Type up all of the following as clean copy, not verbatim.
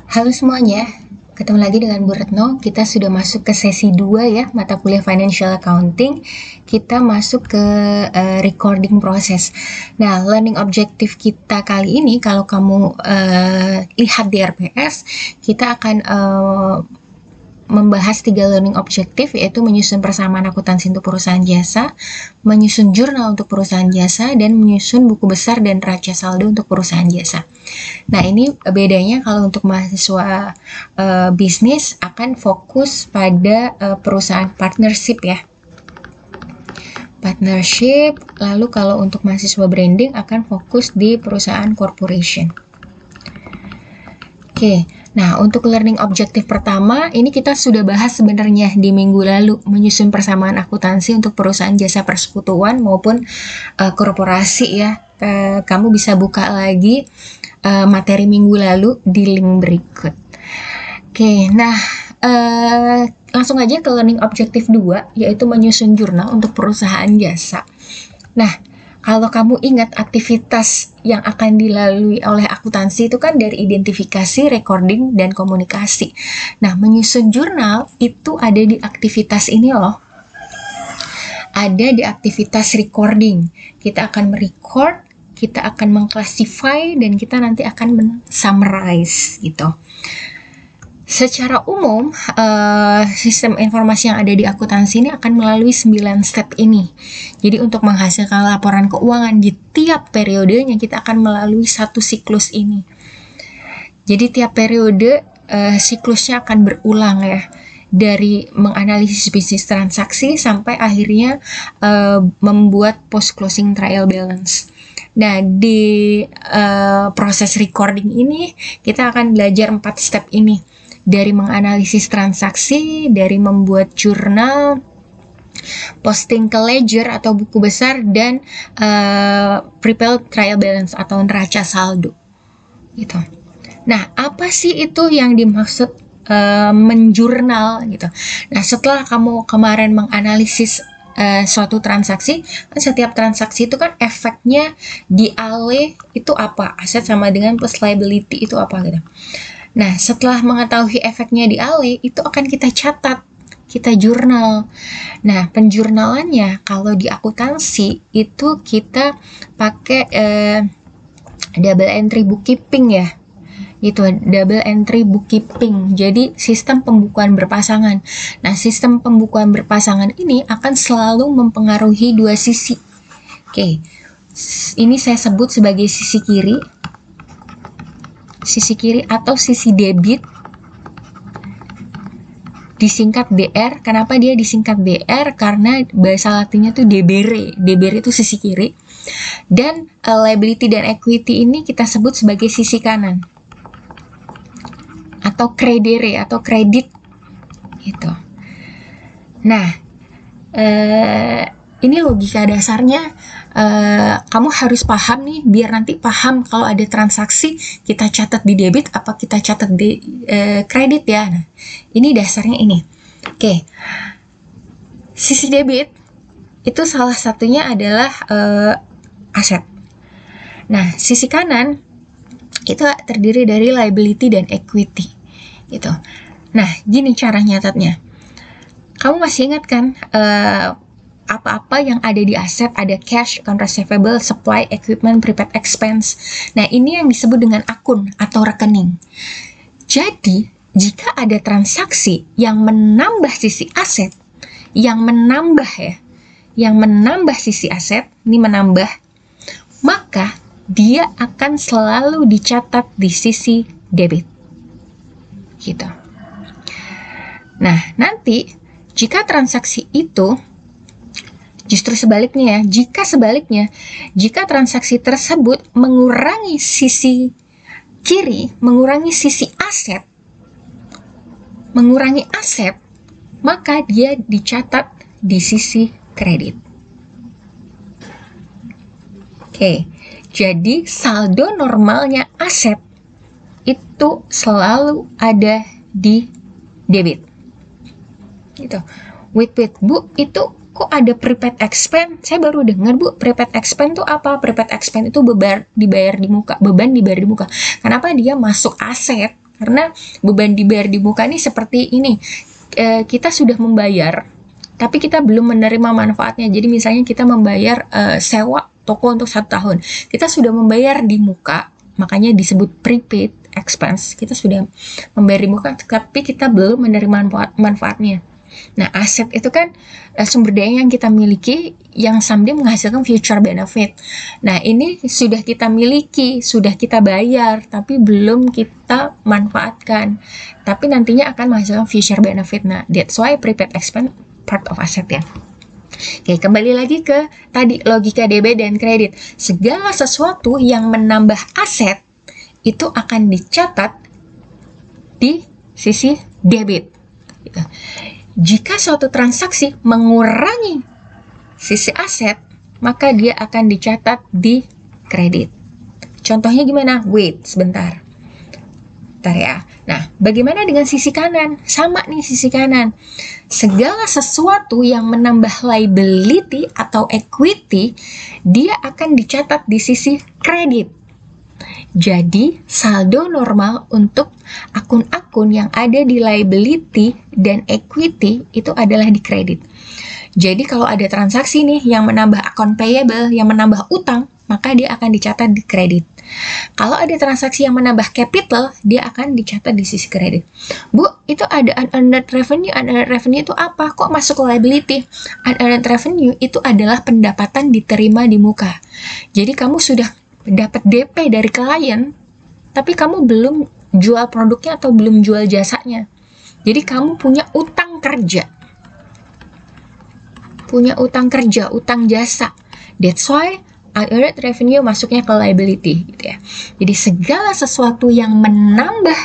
Halo semuanya, ketemu lagi dengan Bu Retno. Kita sudah masuk ke sesi 2 ya, mata kuliah Financial Accounting. Kita masuk ke recording proses. Nah, learning objective kita kali ini, kalau kamu lihat di RPS, kita akan membahas 3 learning objective, yaitu menyusun persamaan akuntansi untuk perusahaan jasa, menyusun jurnal untuk perusahaan jasa, dan menyusun buku besar dan neraca saldo untuk perusahaan jasa. Nah, ini bedanya kalau untuk mahasiswa bisnis akan fokus pada perusahaan partnership ya. Partnership, lalu kalau untuk mahasiswa branding akan fokus di perusahaan corporation. Oke, nah untuk learning objective pertama, ini kita sudah bahas sebenarnya di minggu lalu, menyusun persamaan akuntansi untuk perusahaan jasa persekutuan maupun korporasi ya. Kamu bisa buka lagi materi minggu lalu di link berikut. Oke, nah langsung aja ke learning objective 2, yaitu menyusun jurnal untuk perusahaan jasa. Nah, kalau kamu ingat aktivitas yang akan dilalui oleh akuntansi itu kan dari identifikasi, recording, dan komunikasi. Nah, menyusun jurnal itu ada di aktivitas ini loh. Ada di aktivitas recording. Kita akan merecord, kita akan mengclassify, dan kita nanti akan men-summarize gitu. Secara umum, sistem informasi yang ada di akuntansi ini akan melalui 9 step ini. Jadi untuk menghasilkan laporan keuangan di tiap periodenya, kita akan melalui satu siklus ini. Jadi tiap periode siklusnya akan berulang ya. Dari menganalisis bisnis transaksi sampai akhirnya membuat post-closing trial balance. Nah, di proses recording ini, kita akan belajar 4 step ini. Dari menganalisis transaksi, dari membuat jurnal, posting ke ledger atau buku besar, dan prepare trial balance atau neraca saldo. Gitu. Nah, apa sih itu yang dimaksud menjurnal gitu? Nah, setelah kamu kemarin menganalisis suatu transaksi, kan setiap transaksi itu kan efeknya di ALE itu apa? Aset sama dengan plus liability itu apa gitu. Nah, setelah mengetahui efeknya di ALE, itu akan kita catat, kita jurnal. Nah, penjurnalannya kalau di akuntansi itu kita pakai double entry bookkeeping ya. Itu double entry bookkeeping. Jadi sistem pembukuan berpasangan. Nah, sistem pembukuan berpasangan ini akan selalu mempengaruhi dua sisi. Oke. Ini saya sebut sebagai sisi kiri. Sisi kiri atau sisi debit, disingkat DR. Kenapa dia disingkat DR? Karena bahasa latinnya tuh debere. Debere itu sisi kiri. Dan liability dan equity ini kita sebut sebagai sisi kanan. Atau credere atau kredit gitu. Nah, ini logika dasarnya. Kamu harus paham nih, biar nanti paham kalau ada transaksi kita catat di debit apa kita catat di kredit ya. Nah, ini dasarnya ini. Oke. Sisi debit itu salah satunya adalah aset. Nah, sisi kanan itu terdiri dari liability dan equity gitu. Nah, gini cara nyatatnya. Kamu masih ingat kan apa-apa yang ada di aset, ada cash, account receivable, supply, equipment, prepaid expense. Nah, ini yang disebut dengan akun atau rekening. Jadi, jika ada transaksi yang menambah sisi aset, yang menambah sisi aset, ini menambah, maka dia akan selalu dicatat di sisi debit. Gitu. Nah, nanti jika transaksi itu justru sebaliknya ya, jika transaksi tersebut mengurangi sisi kiri, mengurangi aset, maka dia dicatat di sisi kredit. Oke, jadi saldo normalnya aset itu selalu ada di debit. Gitu. Wait, Bu, itu kok ada prepaid expense? Saya baru dengar, Bu, prepaid expense itu apa? Prepaid expense itu beban dibayar di muka. Kenapa dia masuk aset? Karena beban dibayar di muka ini seperti ini, kita sudah membayar, tapi kita belum menerima manfaatnya. Jadi misalnya kita membayar sewa toko untuk 1 tahun, kita sudah membayar di muka, makanya disebut prepaid expense. Kita sudah membayar di muka, tapi kita belum menerima manfaatnya. Nah, aset itu kan sumber daya yang kita miliki yang someday menghasilkan future benefit. Nah, ini sudah kita miliki, sudah kita bayar, tapi belum kita manfaatkan. Tapi nantinya akan menghasilkan future benefit. Nah, that's why prepaid expense part of asset ya. Oke, kembali lagi ke tadi logika debit dan kredit. Segala sesuatu yang menambah aset itu akan dicatat di sisi debit. Gitu. Jika suatu transaksi mengurangi sisi aset, maka dia akan dicatat di kredit. Contohnya gimana? Wait, sebentar. Bentar ya. Nah, bagaimana dengan sisi kanan? Sama nih sisi kanan. Segala sesuatu yang menambah liability atau equity, dia akan dicatat di sisi kredit. Jadi, saldo normal untuk akun-akun yang ada di liability dan equity itu adalah di kredit. Jadi, kalau ada transaksi nih yang menambah account payable, yang menambah utang, maka dia akan dicatat di kredit. Kalau ada transaksi yang menambah capital, dia akan dicatat di sisi kredit. Bu, itu ada unearned revenue. Unearned revenue itu apa? Kok masuk ke liability? Unearned revenue itu adalah pendapatan diterima di muka. Jadi, kamu sudah dapat DP dari klien, tapi kamu belum jual produknya atau belum jual jasanya. Jadi kamu punya utang kerja. Utang jasa. That's why unearned revenue masuknya ke liability gitu ya. Jadi segala sesuatu yang menambah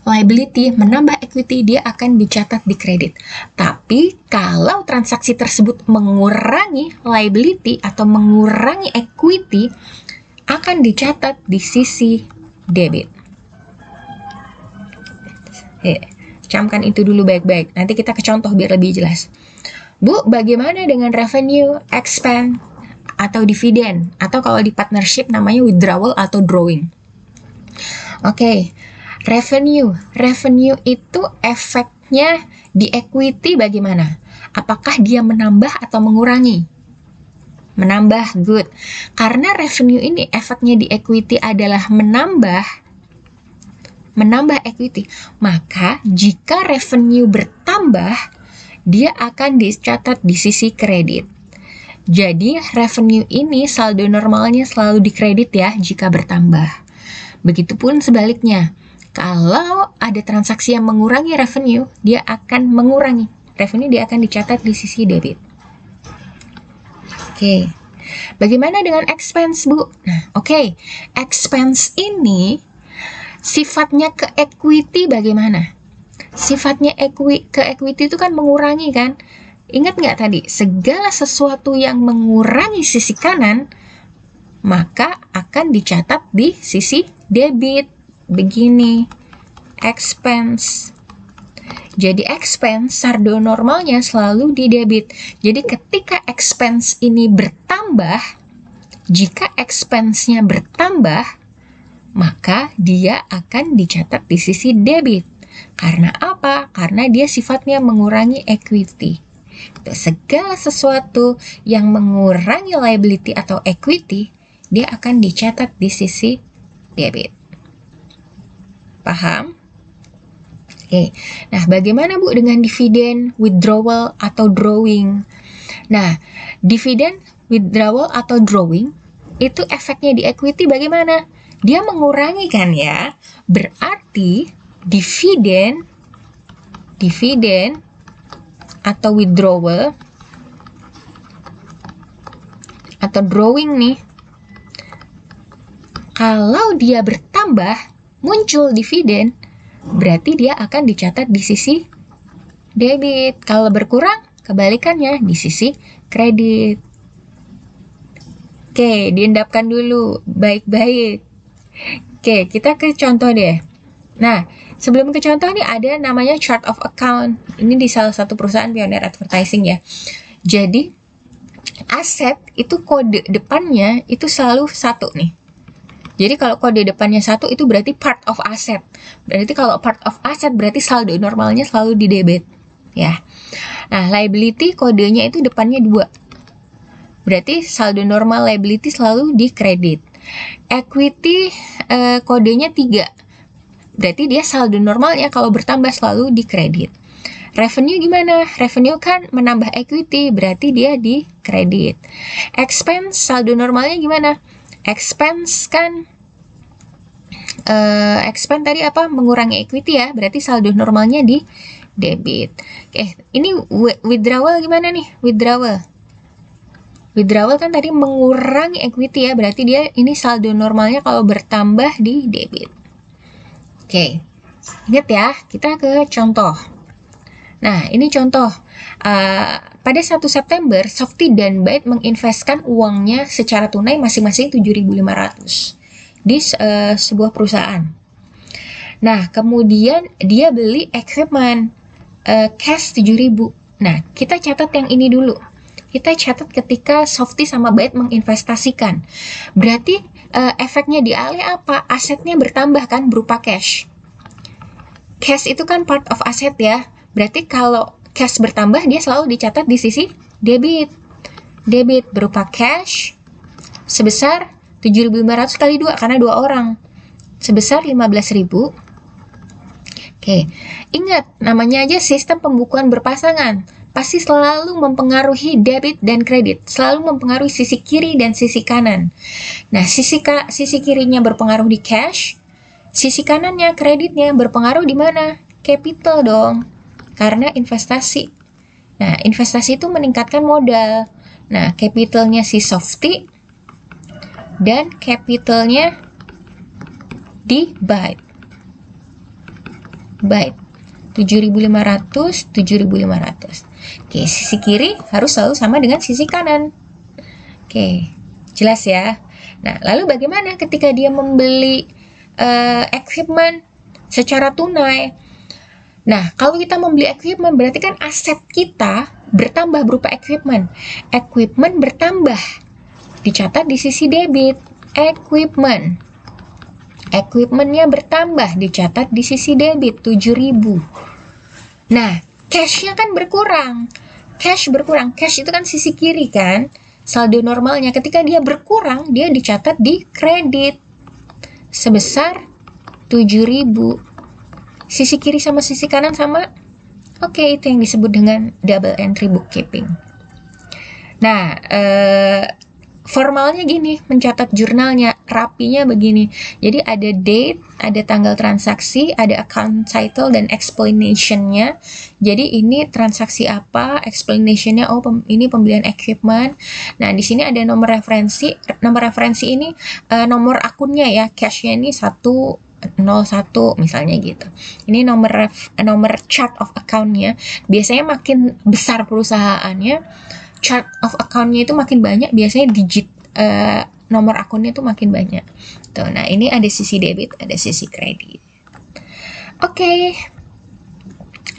liability, menambah equity, dia akan dicatat di kredit. Tapi kalau transaksi tersebut mengurangi liability atau mengurangi equity, akan dicatat di sisi debit. Camkan itu dulu baik-baik. Nanti kita ke contoh biar lebih jelas. Bu, bagaimana dengan revenue, expense, atau dividen? Atau kalau di partnership namanya withdrawal atau drawing. Oke, revenue. Revenue itu efeknya di equity bagaimana? Apakah dia menambah atau mengurangi? Menambah, good. Karena revenue ini efeknya di equity adalah menambah equity, maka jika revenue bertambah, dia akan dicatat di sisi kredit. Jadi revenue ini saldo normalnya selalu dikredit ya jika bertambah. Begitupun sebaliknya, kalau ada transaksi yang mengurangi revenue, dia akan mengurangi revenue, dia akan dicatat di sisi debit. Oke, bagaimana dengan expense, Bu? Nah, oke, expense ini sifatnya ke equity bagaimana? Sifatnya ke equity itu kan mengurangi kan? Ingat nggak tadi? Segala sesuatu yang mengurangi sisi kanan, maka akan dicatat di sisi debit. Begini, expense. Jadi expense, saldo normalnya selalu di debit. Jadi ketika expense ini bertambah, jika expense-nya bertambah, maka dia akan dicatat di sisi debit. Karena apa? Karena dia sifatnya mengurangi equity. Segala sesuatu yang mengurangi liability atau equity, dia akan dicatat di sisi debit. Paham? Oke, nah bagaimana Bu dengan dividen, withdrawal, atau drawing? Nah, dividen, withdrawal, atau drawing, itu efeknya di equity bagaimana? Dia mengurangi kan ya? Berarti dividen atau withdrawal, atau drawing nih, kalau dia bertambah, muncul dividen, berarti dia akan dicatat di sisi debit. Kalau berkurang, kebalikannya di sisi kredit. Oke, diendapkan dulu baik-baik. Oke, kita ke contoh deh. Nah, sebelum ke contoh nih ada namanya chart of account. Ini di salah satu perusahaan pionir advertising ya. Jadi, aset itu kode depannya itu selalu 1 nih. Jadi kalau kode depannya 1 itu berarti part of asset. Berarti kalau part of asset berarti saldo normalnya selalu di debit. Ya. Nah, liability kodenya itu depannya 2. Berarti saldo normal liability selalu di kredit. Equity kodenya 3. Berarti dia saldo normalnya kalau bertambah selalu di kredit. Revenue gimana? Revenue kan menambah equity, berarti dia di kredit. Expense, saldo normalnya gimana? Expense kan expense tadi apa? Mengurangi equity ya, berarti saldo normalnya di debit. Oke, ini withdrawal gimana nih? Withdrawal kan tadi mengurangi equity ya, berarti dia ini saldo normalnya kalau bertambah di debit. Oke, ingat ya, kita ke contoh. Nah, ini contoh. Pada 1 September, Softy dan Byte menginvestkan uangnya secara tunai masing-masing 7.500 di sebuah perusahaan. Nah, kemudian dia beli equipment cash 7.000. Nah, kita catat yang ini dulu. Kita catat ketika Softy sama Byte menginvestasikan. Berarti efeknya di Ale apa? Asetnya bertambah kan berupa cash. Cash itu kan part of asset ya. Berarti kalau cash bertambah, dia selalu dicatat di sisi debit. Debit berupa cash sebesar 7.500 kali 2, karena 2 orang. Sebesar 15.000. Oke, ingat, namanya aja sistem pembukuan berpasangan. Pasti selalu mempengaruhi debit dan kredit. Selalu mempengaruhi sisi kiri dan sisi kanan. Nah, sisi kirinya berpengaruh di cash. Sisi kanannya, kreditnya, berpengaruh di mana? Capital dong. Karena investasi. Nah, investasi itu meningkatkan modal. Nah, capitalnya si Softy dan capitalnya di Byte. Byte. 7.500, 7.500. Oke, sisi kiri harus selalu sama dengan sisi kanan. Oke, jelas ya. Nah, lalu bagaimana ketika dia membeli equipment secara tunai? Nah, kalau kita membeli equipment, berarti kan aset kita bertambah berupa equipment. Equipment bertambah. Dicatat di sisi debit. Equipment. Equipment-nya bertambah. Dicatat di sisi debit. 7.000. Nah, cash-nya kan berkurang. Cash berkurang. Cash itu kan sisi kiri kan? Saldo normalnya. Ketika dia berkurang, dia dicatat di kredit. Sebesar 7.000. Sisi kiri sama sisi kanan sama? Oke, itu yang disebut dengan double entry bookkeeping. Nah, formalnya gini, mencatat jurnalnya, rapinya begini. Jadi ada date, ada tanggal transaksi, ada account title, dan explanation-nya. Jadi ini transaksi apa, explanation-nya, oh ini pembelian equipment. Nah, di sini ada nomor referensi. Nomor referensi ini nomor akunnya ya, cash-nya ini 101 misalnya gitu. Ini nomor chart of account-nya. Biasanya makin besar perusahaannya, chart of account-nya itu makin banyak, biasanya digit nomor akunnya itu makin banyak. Tuh, nah ini ada sisi debit, ada sisi kredit. Oke.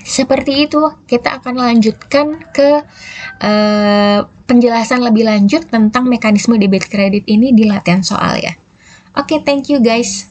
Seperti itu, kita akan lanjutkan ke penjelasan lebih lanjut tentang mekanisme debit kredit ini di latihan soal ya. Oke, thank you guys.